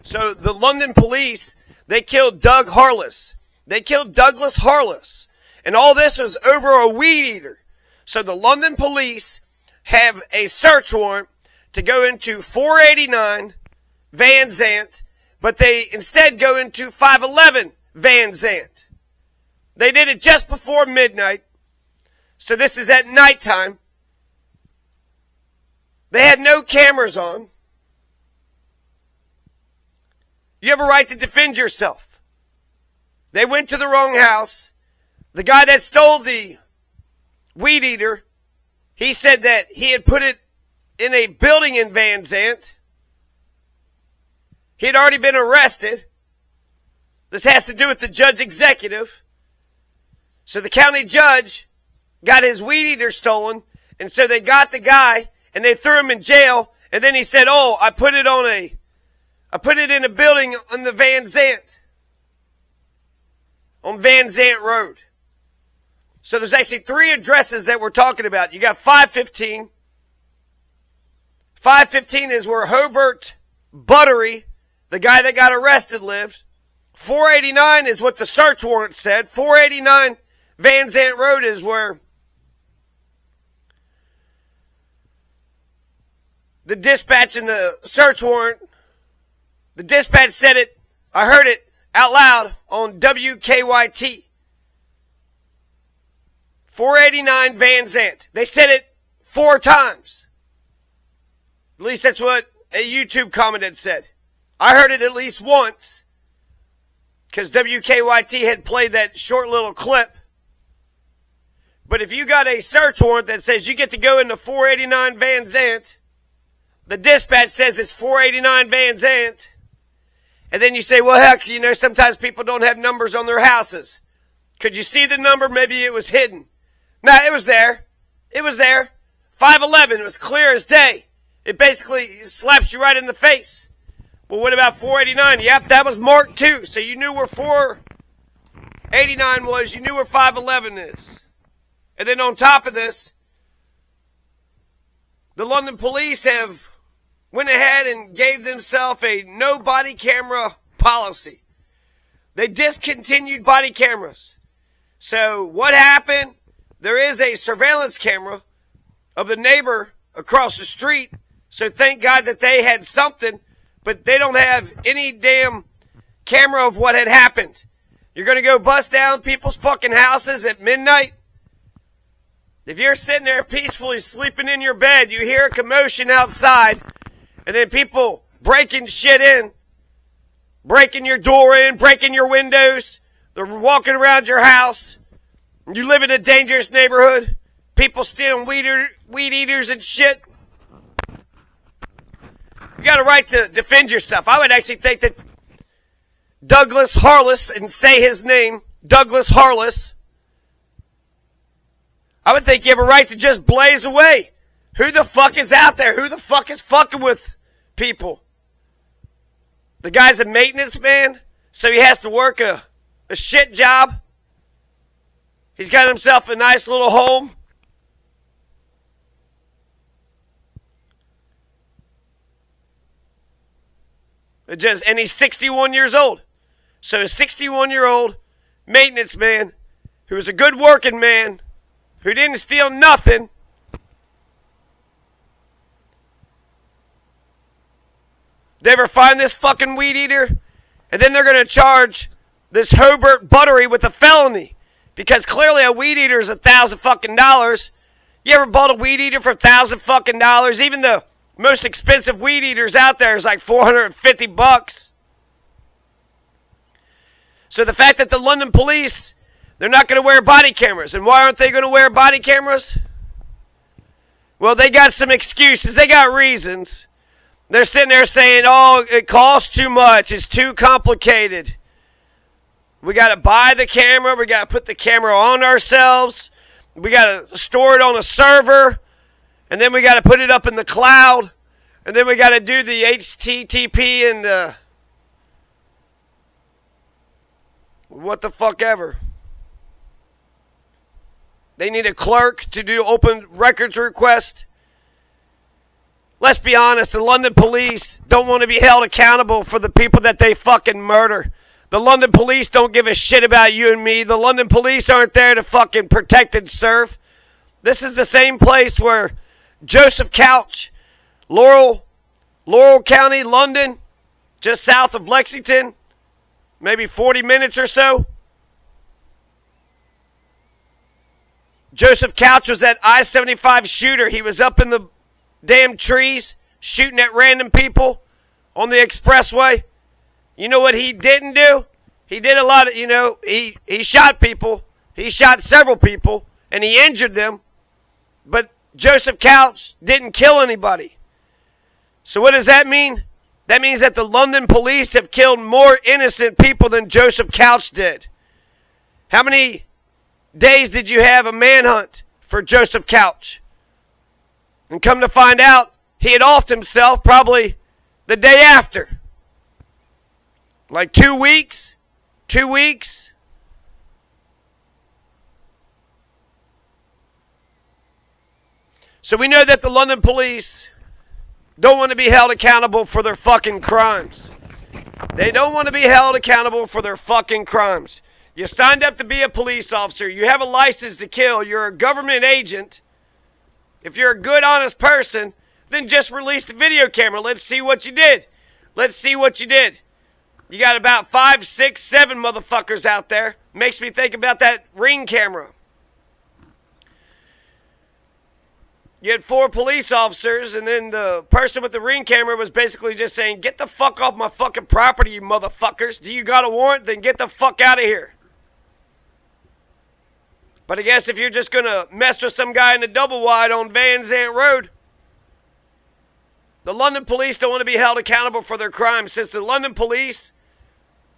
So the London police, they killed Doug Harless. They killed Douglas Harless. And all this was over a weed eater. So the London police have a search warrant to go into 489 Van Zandt, but they instead go into 511 Van Zandt. They did it just before midnight. So this is at nighttime. They had no cameras on. You have a right to defend yourself. They went to the wrong house. The guy that stole the weed eater, he said that he had put it in a building in Van Zandt. He had already been arrested. This has to do with the judge executive. So the county judge got his weed eater stolen, and so they got the guy and they threw him in jail. And then he said, "Oh, I put it in a building on the Van Zandt, on Van Zandt Road." So there's actually 3 addresses that we're talking about. You got 515. 515 is where Hobart Buttery, the guy that got arrested, lived. 489 is what the search warrant said. 489 Van Zandt Road is where the dispatch and the search warrant, the dispatch said it, I heard it out loud on WKYT. 489 Van Zandt. They said it 4 times. At least that's what a YouTube comment had said. I heard it at least once because WKYT had played that short little clip. But if you got a search warrant that says you get to go into 489 Van Zandt, the dispatch says it's 489 Van Zandt, and then you say, well, heck, sometimes people don't have numbers on their houses. Could you see the number? Maybe it was hidden. No, it was there. It was there. 511, it was clear as day. It basically slaps you right in the face. Well, what about 489? Yep, that was marked too. So you knew where 489 was. You knew where 511 is. And then on top of this, the London police have went ahead and gave themselves a no body camera policy. They discontinued body cameras. So what happened? There is a surveillance camera of the neighbor across the street. So thank God that they had something, but they don't have any damn camera of what had happened. You're going to go bust down people's fucking houses at midnight? If you're sitting there peacefully sleeping in your bed, you hear a commotion outside, and then people breaking shit in, breaking your door in, breaking your windows, they're walking around your house, you live in a dangerous neighborhood, people stealing weed eaters and shit. You got a right to defend yourself. I would actually think that Douglas Harless, and say his name, Douglas Harless, I would think you have a right to just blaze away. Who the fuck is out there? Who the fuck is fucking with people? The guy's a maintenance man, so he has to work a shit job. He's got himself a nice little home. And he's 61 years old. So a 61-year-old maintenance man who was a good working man who didn't steal nothing. They ever find this fucking weed eater? And then they're going to charge this Hobart Buttery with a felony. Because clearly a weed eater is $1,000 fucking dollars. You ever bought a weed eater for $1,000 fucking dollars? Even the most expensive weed eaters out there is like $450. So the fact that the London police, they're not going to wear body cameras. And why aren't they going to wear body cameras? Well, they got some excuses. They got reasons. They're sitting there saying, oh, it costs too much. It's too complicated. We got to buy the camera. We got to put the camera on ourselves. We got to store it on a server. And then we got to put it up in the cloud. And then we got to do the HTTP and the what the fuck ever. They need a clerk to do open records request. let's be honest, the London police don't want to be held accountable for the people that they fucking murder. The London police don't give a shit about you and me. The London police aren't there to fucking protect and serve. This is the same place where Joseph Couch, Laurel County, London, just south of Lexington, maybe 40 minutes or so. Joseph Couch was that I-75 shooter. He was up in the damn trees shooting at random people on the expressway. You know what he didn't do? He did a lot of, he shot people. He shot several people, and he injured them. But Joseph Couch didn't kill anybody. So what does that mean? That means that the London police have killed more innocent people than Joseph Couch did. How many days did you have a manhunt for Joseph Couch? And come to find out, he had offed himself probably the day after. Like 2 weeks? 2 weeks? So we know that the London police don't want to be held accountable for their fucking crimes. They don't want to be held accountable for their fucking crimes. You signed up to be a police officer. You have a license to kill. You're a government agent. If you're a good, honest person, then just release the video camera. Let's see what you did. Let's see what you did. You got about 5, 6, 7 motherfuckers out there. Makes me think about that Ring camera. You had 4 police officers, and then the person with the Ring camera was basically just saying, get the fuck off my fucking property, you motherfuckers. Do you got a warrant? Then get the fuck out of here. But I guess if you're just going to mess with some guy in the double wide on Van Zandt Road, the London police don't want to be held accountable for their crimes. Since the London police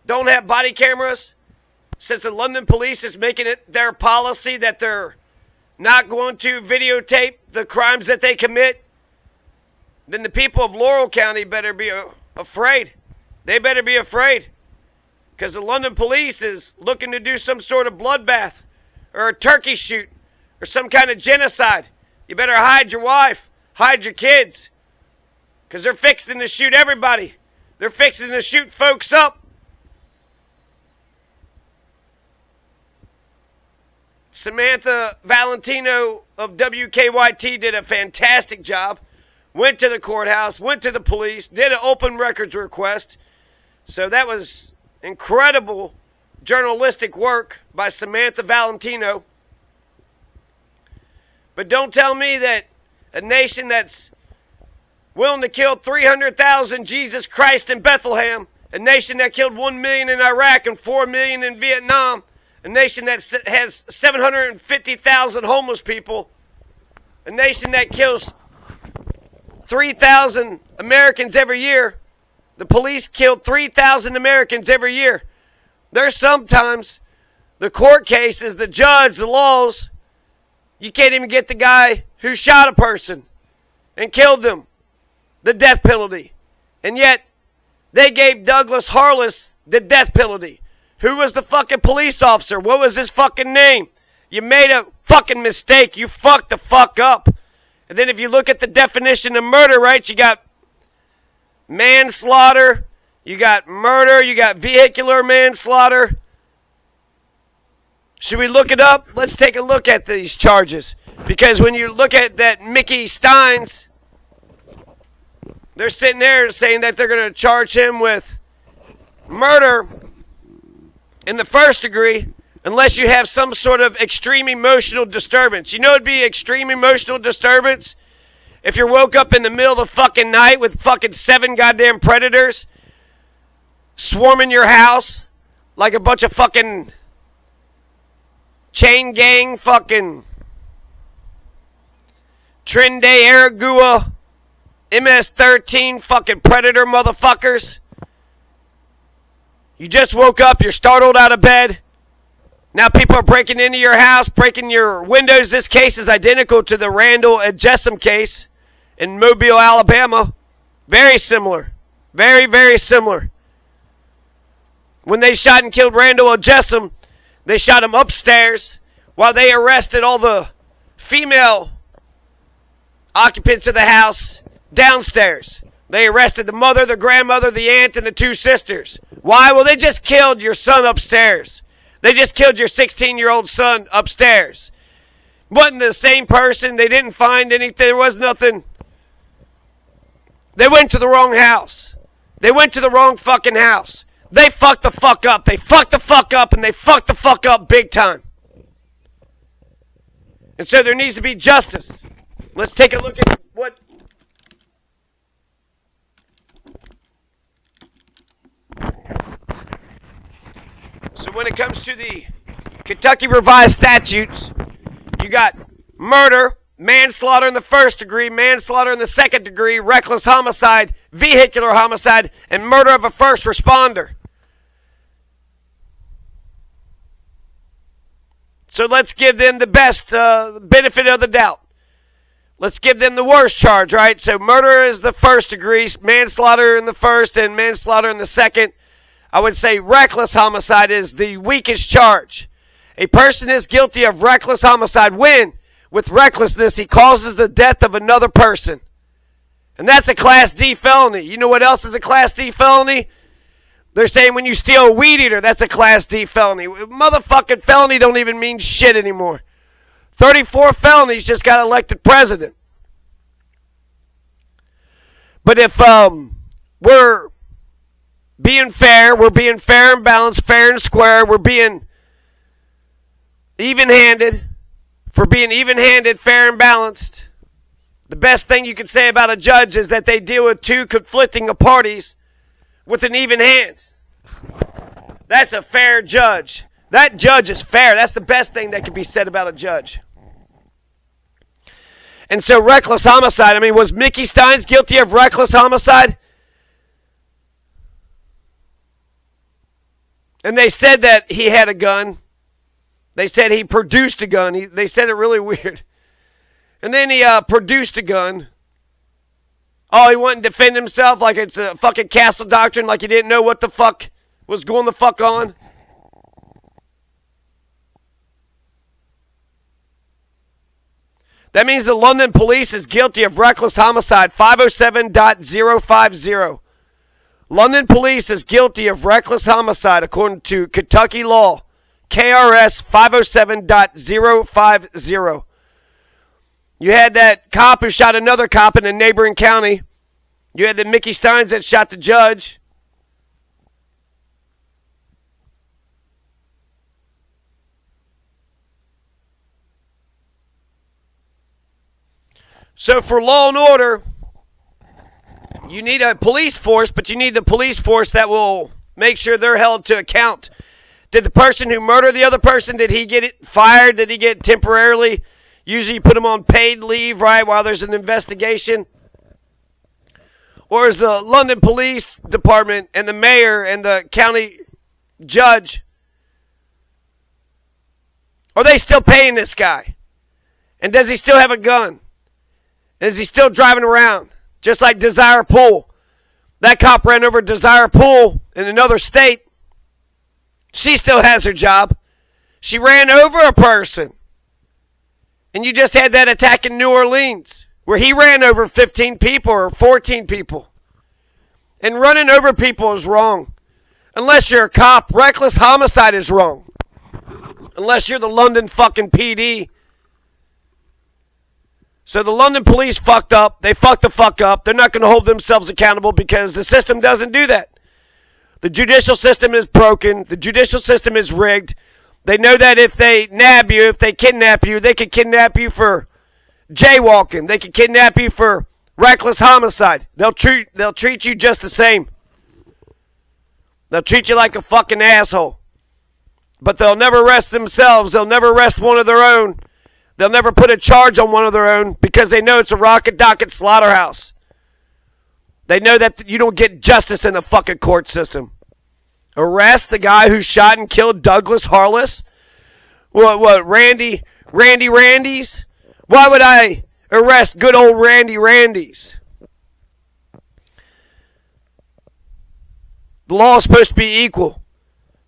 don't have body cameras, since the London police is making it their policy that they're not going to videotape the crimes that they commit, then the people of Laurel County better be afraid. They better be afraid. Because the London police is looking to do some sort of bloodbath or a turkey shoot or some kind of genocide. You better hide your wife, hide your kids. Because they're fixing to shoot everybody. They're fixing to shoot folks up. Samantha Valentino of WKYT did a fantastic job. Went to the courthouse, went to the police, did an open records request. So that was incredible journalistic work by Samantha Valentino. But don't tell me that a nation that's willing to kill 300,000 Jesus Christ in Bethlehem, a nation that killed 1 million in Iraq and 4 million in Vietnam, a nation that has 750,000 homeless people, a nation that kills 3,000 Americans every year. The police killed 3,000 Americans every year. There's sometimes the court cases, the judge, the laws, you can't even get the guy who shot a person and killed them the death penalty. And yet, they gave Douglas Harless the death penalty. Who was the fucking police officer? What was his fucking name? You made a fucking mistake. You fucked the fuck up. And then if you look at the definition of murder, right, you got manslaughter, you got murder, you got vehicular manslaughter. Should we look it up? Let's take a look at these charges. Because when you look at that Mickey Steins, they're sitting there saying that they're going to charge him with murder in the first degree unless you have some sort of extreme emotional disturbance. You know it'd be extreme emotional disturbance if you're woke up in the middle of the fucking night with fucking 7 goddamn predators swarming your house like a bunch of fucking chain gang fucking Trinde Aragua MS-13 fucking predator motherfuckers. You just woke up, you're startled out of bed. Now people are breaking into your house, breaking your windows. This case is identical to the Randall and Jessom case in Mobile, Alabama. Very similar. Very, very similar. When they shot and killed Randall and Jessom, they shot him upstairs while they arrested all the female occupants of the house downstairs. They arrested the mother, the grandmother, the aunt, and the 2 sisters. Why? Well, they just killed your son upstairs. They just killed your 16-year-old son upstairs. Wasn't the same person. They didn't find anything. There was nothing. They went to the wrong house. They went to the wrong fucking house. They fucked the fuck up. They fucked the fuck up, and they fucked the fuck up big time. And so there needs to be justice. Let's take a look at what... So when it comes to the Kentucky Revised Statutes, you got murder, manslaughter in the 1st degree, manslaughter in the 2nd degree, reckless homicide, vehicular homicide, and murder of a first responder. So let's give them the best benefit of the doubt. Let's give them the worst charge, right? So murder is the 1st degree, manslaughter in the 1st, and manslaughter in the 2nd. I would say reckless homicide is the weakest charge. A person is guilty of reckless homicide when, with recklessness, he causes the death of another person. And that's a Class D felony. You know what else is a Class D felony? They're saying when you steal a weed eater, that's a Class D felony. Motherfucking felony don't even mean shit anymore. 34 felonies just got elected president. But if we're being fair and balanced, fair and square, we're being even-handed. For being even-handed, fair and balanced, the best thing you can say about a judge is that they deal with 2 conflicting parties with an even hand. That's a fair judge. That judge is fair. That's the best thing that can be said about a judge. And so reckless homicide, I mean, was Mickey Steins guilty of reckless homicide? And they said that he had a gun. They said he produced a gun. They said it really weird. And then he produced a gun. Oh, he wouldn't defend himself like it's a fucking castle doctrine, like he didn't know what the fuck was going the fuck on. That means the London police is guilty of reckless homicide, 507.050. London police is guilty of reckless homicide according to Kentucky law, KRS 507.050. You had that cop who shot another cop in a neighboring county. You had the Mickey Steins that shot the judge. So for law and order, you need a police force, but you need a police force that will make sure they're held to account. Did the person who murdered the other person, did he get fired? Did he get temporarily? Usually you put him on paid leave, right, while there's an investigation. Or is the London Police Department and the mayor and the county judge, are they still paying this guy? And does he still have a gun? Is he still driving around? Just like Desire Pool. That cop ran over Desire Pool in another state. She still has her job. She ran over a person. And you just had that attack in New Orleans where he ran over 15 people or 14 people. And running over people is wrong. Unless you're a cop, reckless homicide is wrong. Unless you're the London fucking PD. So the London police fucked up. They fucked the fuck up. They're not going to hold themselves accountable because the system doesn't do that. The judicial system is broken. The judicial system is rigged. They know that if they nab you, if they kidnap you, they can kidnap you for jaywalking. They can kidnap you for reckless homicide. They'll treat you just the same. They'll treat you like a fucking asshole. But they'll never arrest themselves. They'll never arrest one of their own. They'll never put a charge on one of their own because they know it's a rocket docket slaughterhouse. They know that you don't get justice in the fucking court system. Arrest the guy who shot and killed Douglas Harless? What, Randy's? Why would I arrest good old Randy's? The law is supposed to be equal.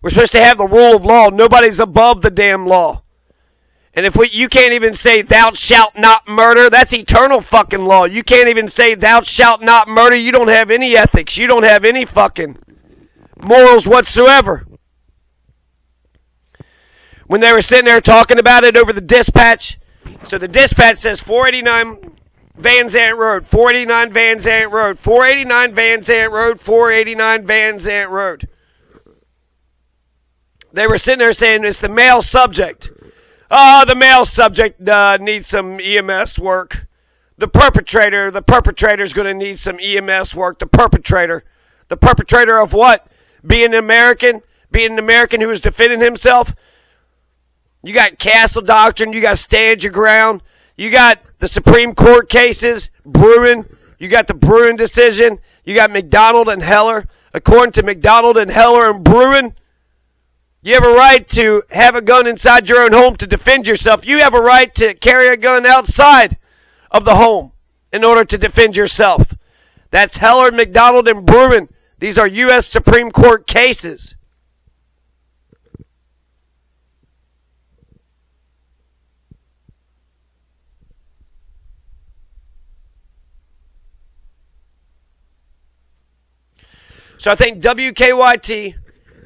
We're supposed to have the rule of law. Nobody's above the damn law. And if you can't even say thou shalt not murder, that's eternal fucking law. You can't even say thou shalt not murder. You don't have any ethics. You don't have any fucking morals whatsoever. When they were sitting there talking about it over the dispatch, so the dispatch says 489 Van Zant Road, 489 Van Zant Road, 489 Van Zant Road, 489 Van Zant Road. They were sitting there saying it's the male subject. Oh, the male subject needs some EMS work. The perpetrator's going to need some EMS work. The perpetrator of what? Being an American who is defending himself. You got Castle Doctrine. You got Stand Your Ground. You got the Supreme Court cases brewing. You got the Bruin decision. You got McDonald and Heller. According to McDonald and Heller and Bruin, you have a right to have a gun inside your own home to defend yourself. You have a right to carry a gun outside of the home in order to defend yourself. That's Heller, McDonald, and Bruin. These are U.S. Supreme Court cases. So I think WKYT,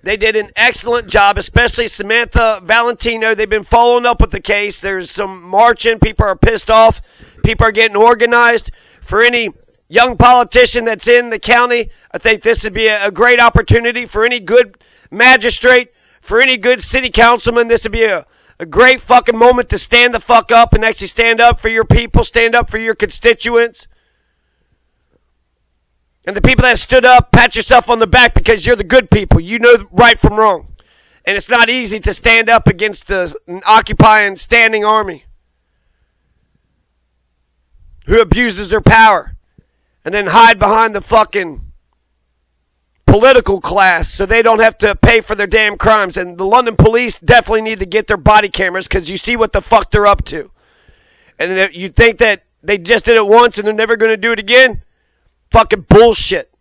they did an excellent job, especially Samantha Valentino. They've been following up with the case. There's some marching. People are pissed off. People are getting organized. For any young politician that's in the county, I think this would be a great opportunity. For any good magistrate, for any good city councilman, this would be a great fucking moment to stand the fuck up and actually stand up for your people, stand up for your constituents. And the people that stood up, pat yourself on the back because you're the good people. You know right from wrong. And it's not easy to stand up against the occupying standing army who abuses their power and then hide behind the fucking political class so they don't have to pay for their damn crimes. And the London police definitely need to get their body cameras because you see what the fuck they're up to. And then you think that they just did it once and they're never going to do it again? Fucking bullshit.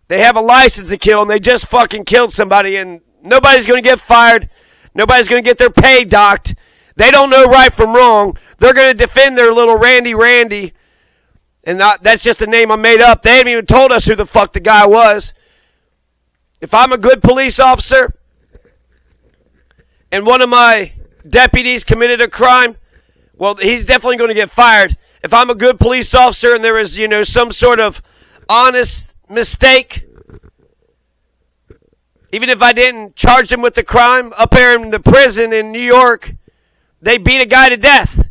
They have a license to kill and they just fucking killed somebody and nobody's going to get fired. Nobody's going to get their pay docked. They don't know right from wrong. They're going to defend their little Randy. And that's just a name I made up. They haven't even told us who the fuck the guy was. If I'm a good police officer and one of my deputies committed a crime, well, he's definitely going to get fired. If I'm a good police officer and there is, some sort of honest mistake, even if I didn't charge them with the crime, up there in the prison in New York, they beat a guy to death.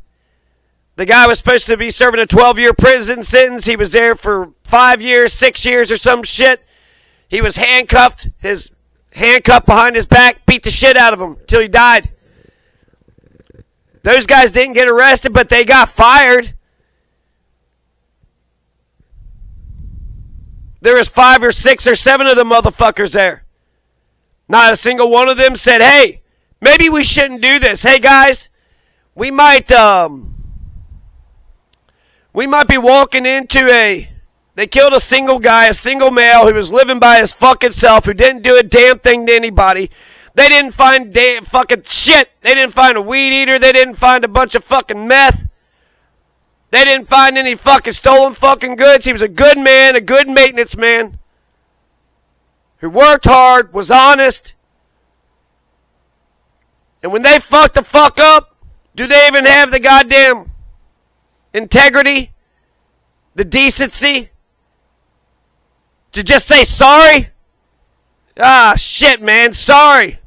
The guy was supposed to be serving a 12-year prison sentence. He was there for 5 years, 6 years or some shit. He was handcuffed, his handcuff behind his back, beat the shit out of him till he died. Those guys didn't get arrested, but they got fired. There was 5 or 6 or 7 of them motherfuckers there. Not a single one of them said, hey, maybe we shouldn't do this. Hey, guys, we might be walking into they killed a single guy, a single male who was living by his fucking self, who didn't do a damn thing to anybody. They didn't find damn fucking shit. They didn't find a weed eater. They didn't find a bunch of fucking meth. They didn't find any fucking stolen fucking goods. He was a good man, a good maintenance man who worked hard, was honest. And when they fuck the fuck up, do they even have the goddamn integrity, the decency to just say sorry? Ah, shit, man, sorry.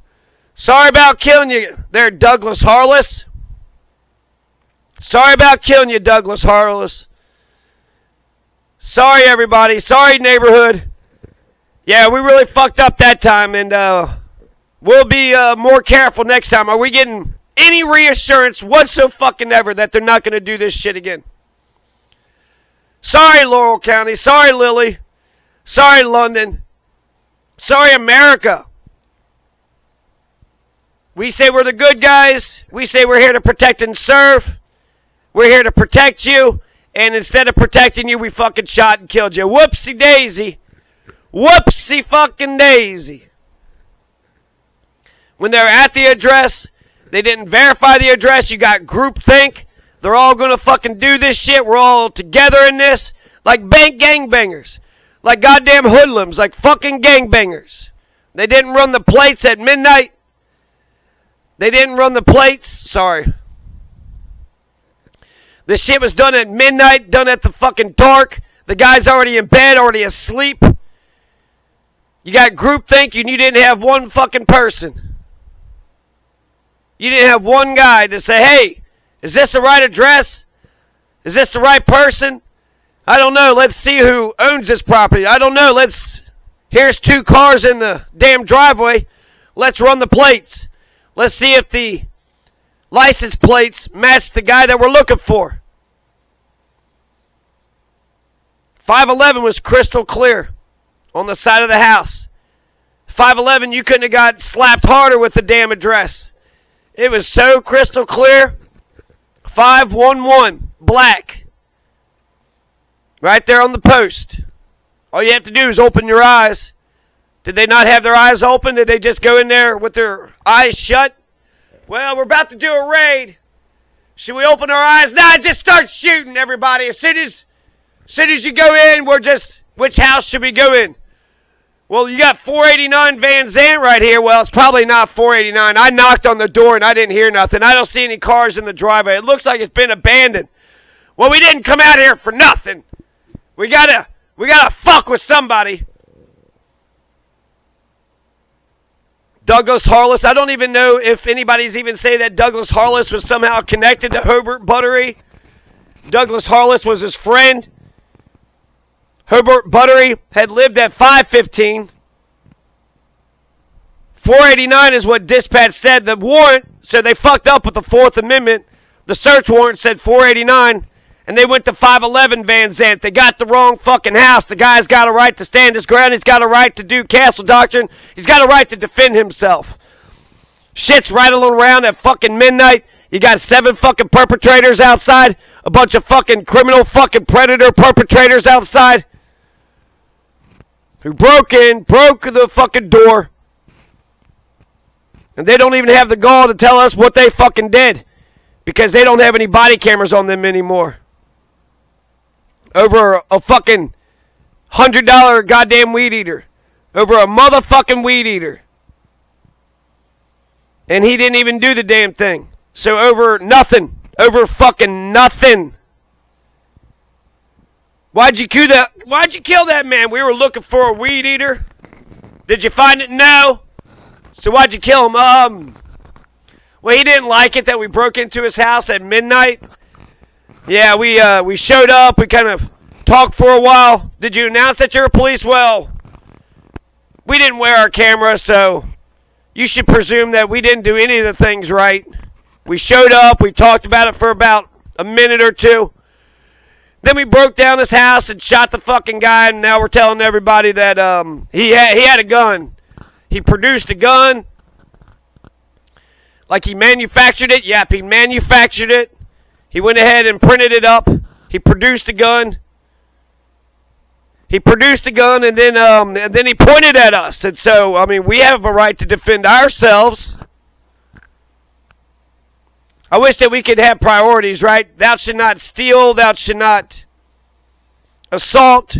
Sorry about killing you there, Douglas Harless. Sorry about killing you, Douglas Harless. Sorry, everybody. Sorry, neighborhood. Yeah, we really fucked up that time, and we'll be more careful next time. Are we getting any reassurance whatsoever that they're not going to do this shit again? Sorry, Laurel County. Sorry, Lily. Sorry, London. Sorry, America. We say we're the good guys. We say we're here to protect and serve. We're here to protect you, and instead of protecting you, we fucking shot and killed you. Whoopsie daisy. Whoopsie fucking daisy. When they were at the address, They didn't verify the address. You got groupthink. They're all going to fucking do this shit. We're all together in this. Like bank gangbangers. Like goddamn hoodlums. Like fucking gangbangers. They didn't run the plates at midnight. They didn't run the plates. Sorry. This shit was done at midnight. Done at the fucking dark. The guy's already in bed. Already asleep. You got groupthink and you didn't have one fucking person. You didn't have one guy to say, hey, is this the right address? Is this the right person? I don't know. Let's see who owns this property. I don't know. Here's 2 cars in the damn driveway. Let's run the plates. Let's see if the license plates match the guy that we're looking for. 511 was crystal clear on the side of the house. 511, you couldn't have got slapped harder with the damn address. It was so crystal clear. 511, black. Right there on the post. All you have to do is open your eyes. Did they not have their eyes open? Did they just go in there with their eyes shut? Well, we're about to do a raid. Should we open our eyes? Nah, just start shooting, everybody. As soon as you go in, which house should we go in? Well, you got 489 Van Zandt right here. Well, it's probably not 489. I knocked on the door and I didn't hear nothing. I don't see any cars in the driveway. It looks like it's been abandoned. Well, we didn't come out here for nothing. We gotta fuck with somebody. Douglas Harless. I don't even know if anybody's even saying that Douglas Harless was somehow connected to Hobart Buttery. Douglas Harless was his friend. Hobart Buttery had lived at 515. 489 is what dispatch said. The warrant, so they fucked up with the 4th Amendment. The search warrant said 489, and they went to 511 Van Zandt. They got the wrong fucking house. The guy's got a right to stand his ground. He's got a right to do castle doctrine. He's got a right to defend himself. Shit's rattling around at fucking midnight. You got 7 fucking perpetrators outside. A bunch of fucking criminal fucking predator perpetrators outside. Who broke the fucking door. And they don't even have the gall to tell us what they fucking did. Because they don't have any body cameras on them anymore. Over a fucking $100 goddamn weed eater. Over a motherfucking weed eater. And he didn't even do the damn thing. So over nothing. Over fucking nothing. Why'd you kill that man? We were looking for a weed eater. Did you find it? No. So why'd you kill him? Well, he didn't like it that we broke into his house at midnight. Yeah, we showed up. We kind of talked for a while. Did you announce that you're a police? Well, we didn't wear our camera, so you should presume that we didn't do any of the things right. We showed up. We talked about it for about a minute or two. Then we broke down his house and shot the fucking guy, and now we're telling everybody that he had a gun. He produced a gun. Like he manufactured it. Yep, he manufactured it. He went ahead and printed it up. He produced a gun. And then he pointed at us. And so, I mean, we have a right to defend ourselves. I wish that we could have priorities, right? Thou should not steal. Thou should not assault.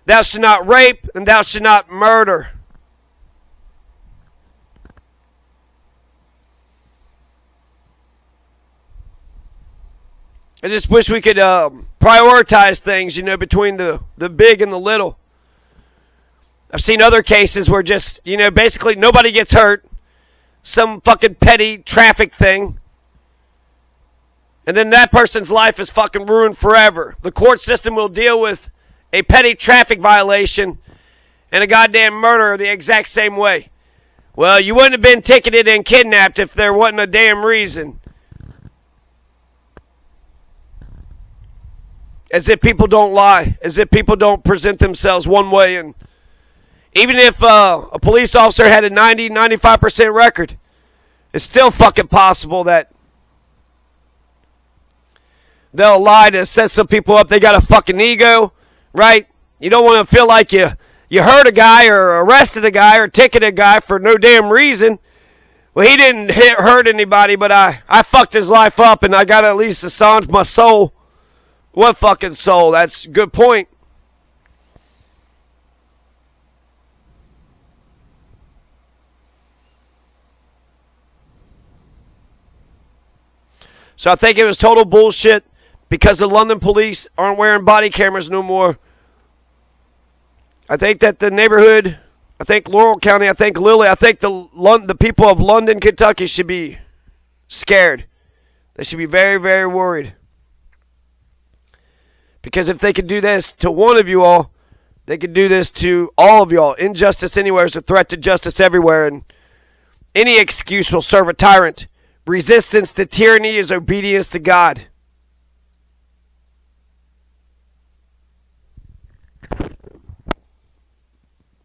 Thou should not rape. And thou should not murder. I just wish we could prioritize things, between the big and the little. I've seen other cases where just, basically nobody gets hurt. Some fucking petty traffic thing. And then that person's life is fucking ruined forever. The court system will deal with a petty traffic violation and a goddamn murder the exact same way. Well, you wouldn't have been ticketed and kidnapped if there wasn't a damn reason. As if people don't lie. As if people don't present themselves one way. And even if a police officer had a 95% record, it's still fucking possible that they'll lie to set some people up. They got a fucking ego, right? You don't want to feel like you hurt a guy or arrested a guy or ticketed a guy for no damn reason. Well, he didn't hurt anybody, but I fucked his life up, and I got to at least assange my soul. What fucking soul? That's a good point. So I think it was total bullshit because the London police aren't wearing body cameras no more. I think that the neighborhood, I think Laurel County, I think Lilly, I think the people of London, Kentucky should be scared. They should be very, very worried. Because if they could do this to one of you all, they could do this to all of y'all. Injustice anywhere is a threat to justice everywhere, and any excuse will serve a tyrant. Resistance to tyranny is obedience to God.